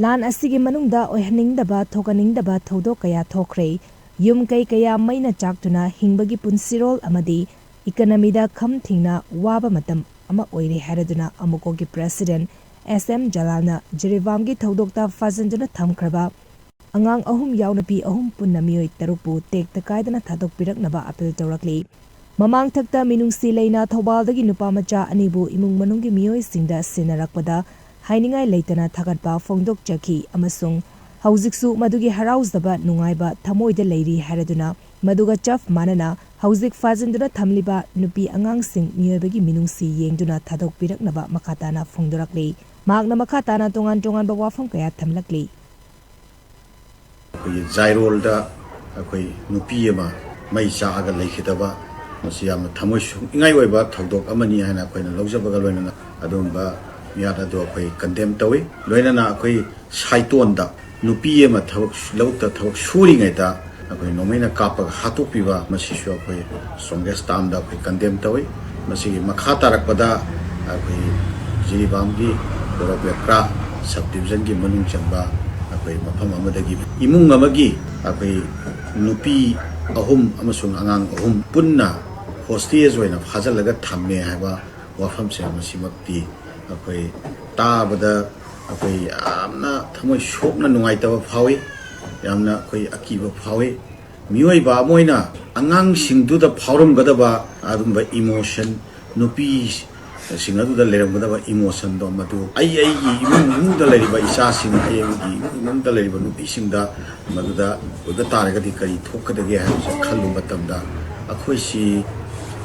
ꯂꯥꯟ ꯑꯁꯤꯒꯤ ꯃꯅꯨꯡꯗ ꯑꯣꯏꯍꯟꯅꯤꯡꯗꯕ ꯊꯣꯛꯍꯟꯅꯤꯡꯗꯕ ꯊꯧꯗꯣꯛ ꯀꯌꯥ ꯊꯣꯛꯈ꯭ꯔꯦ ꯌꯨꯝ ꯀꯩ ꯀꯌꯥ ꯃꯩꯅ ꯆꯥꯛꯇꯨꯅ ꯍꯤꯡꯕꯒꯤ ꯄꯨꯟꯁꯤꯔꯣꯜ ꯑꯃꯗꯤ ꯏꯀꯣꯅꯣꯃꯤꯗ ꯈꯝ ꯊꯦꯡꯅ ꯋꯥꯕ ꯃꯇꯝ ꯑꯃ ꯑꯣꯏꯔꯦ ꯍꯥꯏꯔꯗꯨꯅ ꯑꯃꯨꯛꯀꯣꯒꯤ ꯄ꯭ꯔꯦꯁꯤꯗꯦꯟꯠ 𝗡𝗏 ꯖꯂꯥꯜꯅ 𝗙𝗡𝗡ꯒꯤ ꯊꯧꯗꯣꯛꯇ ꯐꯥꯖꯤꯟꯗꯨꯅ ꯊꯝꯈ꯭ꯔꯕ ꯑꯉꯥꯡ 3 ꯌꯥꯎꯅ ꯅꯨꯄꯤ 3 ꯄꯨꯟꯅ ꯃꯤꯑꯣꯏ 3ꯄꯨ ꯇꯦꯛꯇ ꯀꯥꯏꯗꯅ ꯊꯥꯗꯣꯛꯄꯤꯔꯛꯅꯕ ꯑꯄꯤꯜ ꯇꯧꯔꯛꯂꯤ ꯃꯃꯥꯡꯊꯛꯇ ꯃꯤꯅꯨꯡꯁꯤ ꯂꯩꯅ ꯊꯧꯕꯥꯜꯗꯒꯤ ꯅꯨꯄꯥ ꯃꯆꯥ 2ꯕꯨ ꯏꯃꯨꯡ ꯃꯅꯨꯡꯒꯤ ꯃꯤꯑꯣꯏꯁꯤꯡꯗ ꯁꯤꯟꯅꯔꯛꯄꯗ ꯍꯥꯏꯅꯤꯡꯉꯥꯏ ꯂꯩꯇꯅ ꯊꯥꯒꯠꯄ ꯐꯣꯡꯗꯣꯛꯆꯈꯤ ꯑꯃꯁꯨꯡ ꯍꯧꯖꯤꯛꯁꯨ ꯃꯗꯨꯒꯤ ꯍꯔꯥꯎꯖꯕ ꯅꯨꯡꯉꯥꯏꯕ ꯊꯃꯣꯏꯗ ꯂꯩꯔꯤ ꯍꯥꯏꯔꯗꯨꯅ ꯃꯗꯨꯒ ꯆꯞ ꯃꯥꯟꯅꯅ ꯍꯧꯖꯤꯛ ꯐꯥꯖꯤꯟꯗꯨꯅ ꯊꯝꯂꯤꯕ ꯅꯨꯄꯤ ꯑꯉꯥꯡꯁꯤꯡ ꯃꯤꯑꯣꯏꯕꯒꯤ ꯃꯤꯅꯨꯡꯁꯤ ꯌꯦꯡꯗꯨꯅ ꯊꯥꯗꯣꯛꯄꯤꯔꯛꯅꯕ ꯃꯈꯥ ꯇꯥꯅ ꯐꯣꯡꯗꯣꯔꯛꯂꯤ ꯃꯍꯥꯛꯅ ꯃꯈꯥ ꯇꯥꯅ ꯇꯣꯉꯥꯟꯕ ꯋꯥꯐꯝ ꯀꯌꯥ ꯊꯝꯂꯛꯂꯤ ꯖꯥꯏꯔꯣꯜꯗ ꯅꯨꯄꯤ ꯑꯃ ꯃꯩ ꯆꯥꯛꯑꯒ ꯂꯩꯈꯤꯗꯕ ꯃꯁꯤ ꯌꯥꯝꯅ ꯊꯃꯣꯏ ꯁꯣꯛꯅꯤꯡꯉꯥꯏ ꯑꯣꯏꯕ ꯊꯧꯗꯣꯛ ꯑꯃꯅꯤ ꯍꯥꯏꯅ ꯑꯩꯈꯣꯏꯅ ꯂꯧꯖꯕꯒ ꯂꯣꯏꯅꯅ ꯑꯗꯨꯒꯨꯝꯕ ꯃꯤꯌꯥꯠ ꯑꯗꯨ ꯀꯟꯗꯦꯝ ꯇꯧꯏ ꯂꯣꯏꯅꯅ ꯁꯥꯏꯇꯣꯟꯗ ꯅꯨꯄꯤ ꯑꯃ ꯂꯧꯕꯨꯛꯇ ꯊꯕꯛ ꯁꯨꯔꯤꯉꯩꯗ ꯅꯣꯡꯃꯩꯅ ꯀꯥꯞꯄꯒ ꯍꯥꯠꯇꯣꯛꯄꯤꯕ ꯃꯁꯤꯁꯨ ꯁ꯭ꯇ꯭ꯔꯣꯡꯒꯦꯁ ꯇꯥꯔꯝꯗ ꯀꯟꯗꯦꯝ ꯇꯧꯏ ꯃꯁꯤꯒꯤ ꯃꯈꯥ ꯇꯥꯔꯛꯄꯗ ꯖꯤꯔꯤꯕꯥꯝꯒꯤ ꯕꯣꯔꯣꯛꯂꯦꯀ꯭ꯔꯥ ꯁꯕ ꯗꯤꯕꯤꯖꯟꯒꯤ ꯃꯅꯨꯡ ꯆꯟꯕ ꯃꯐꯝ ꯑꯃꯗꯒꯤ ꯏꯃꯨꯡ ꯑꯃꯒꯤ ꯅꯨꯄꯤ 3 ꯑꯃꯁꯨꯡ ꯑꯉꯥꯡ 3 ꯄꯨꯟꯅ ꯍꯣꯁꯇꯦꯖ ꯑꯣꯏꯅ ꯐꯥꯖꯤꯜꯂꯒ ꯊꯝꯃꯦ ꯍꯥꯏꯕ ꯋꯥꯐꯝꯁꯦ ꯃꯁꯤꯃꯛꯇꯤ ꯇꯥꯕꯗ ꯌꯥꯝꯅ ꯊꯃꯣꯏ ꯁꯣꯛꯅ ꯅꯨꯡꯉꯥꯏꯇꯕ ꯐꯥꯎꯏ ꯌꯥꯝꯅ ꯑꯀꯤꯕ ꯐꯥꯎꯏ ꯃꯤꯑꯣꯏꯕ ꯑꯃ ꯑꯣꯏꯅ ꯑꯉꯥꯡꯁꯤꯡꯗꯨꯗ ꯐꯥꯎꯔꯝꯒꯗꯕ ꯑꯗꯨꯝꯕ ꯏꯃꯣꯁꯟ ꯅꯨꯄꯤꯁꯤꯡ ꯑꯗꯨꯗ ꯂꯩꯔꯝꯒꯗꯕ ꯏꯃꯣꯁꯟꯗꯣ ꯃꯗꯨ ꯑꯩꯒꯤ ꯏꯃꯨꯡꯗ ꯂꯩꯔꯤꯕ ꯏꯆꯥꯁꯤꯡ ꯑꯩꯒꯤ ꯏꯃꯨꯡꯗ ꯂꯩꯔꯤꯕ ꯅꯨꯄꯤꯁꯤꯡꯗ ꯃꯗꯨꯗ ꯑꯣꯏꯕ ꯇꯥꯔꯒꯗꯤ ꯀꯔꯤ ꯊꯣꯛꯀꯗꯒꯦ ꯍꯥꯏꯕꯁꯦ ꯈꯜꯂꯨꯕ ꯃꯇꯝꯗ ꯑꯩꯈꯣꯏꯁꯤ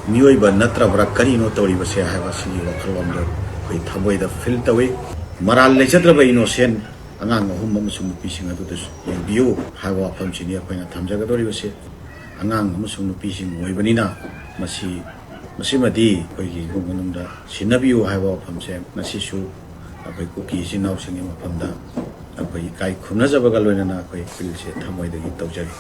ꯃꯤꯑꯣꯏꯕ ꯅꯠꯇ꯭ꯔꯕ꯭ꯔꯥ ꯀꯔꯤꯅꯣ ꯇꯧꯔꯤꯕꯁꯦ ꯍꯥꯏꯕ ꯁꯤꯒꯤ ꯋꯥꯈꯜꯂꯣꯟꯗꯣ ꯊꯃꯣꯏꯗ ꯐꯤꯜ ꯇꯧꯏ ꯃꯔꯥꯜ ꯂꯩꯖꯗ꯭ꯔꯕ ꯏꯅꯣꯁꯦꯟ ꯑꯉꯥꯡ 3 ꯑꯃꯁꯨꯡ ꯅꯨꯄꯤꯁꯤꯡ ꯑꯗꯨꯗꯁꯨ ꯌꯦꯡꯕꯤꯌꯨ ꯍꯥꯏꯕ ꯋꯥꯐꯝꯁꯤꯅꯤ ꯑꯩꯈꯣꯏꯅ ꯊꯝꯖꯒꯗꯧꯔꯤꯕꯁꯦ ꯑꯉꯥꯡ ꯑꯃꯁꯨꯡ ꯅꯨꯄꯤꯁꯤꯡ ꯑꯣꯏꯕꯅꯤꯅ ꯃꯁꯤꯃꯗꯤ ꯏꯃꯨꯡ ꯃꯅꯨꯡꯗ ꯁꯤꯟꯅꯕꯤꯌꯨ ꯍꯥꯏꯕ ꯋꯥꯐꯝꯁꯦ ꯉꯁꯤꯁꯨ ꯀꯨꯀꯤ ꯏꯆꯤꯟ ꯏꯅꯥꯎꯁꯤꯡꯒꯤ ꯃꯐꯝꯗ ꯏꯀꯥꯏ ꯈꯨꯝꯅꯖꯕꯒ ꯂꯣꯏꯅꯅ ꯑꯄꯤꯜꯁꯦ ꯊꯃꯣꯏꯗꯒꯤ ꯇꯧꯖꯔꯤ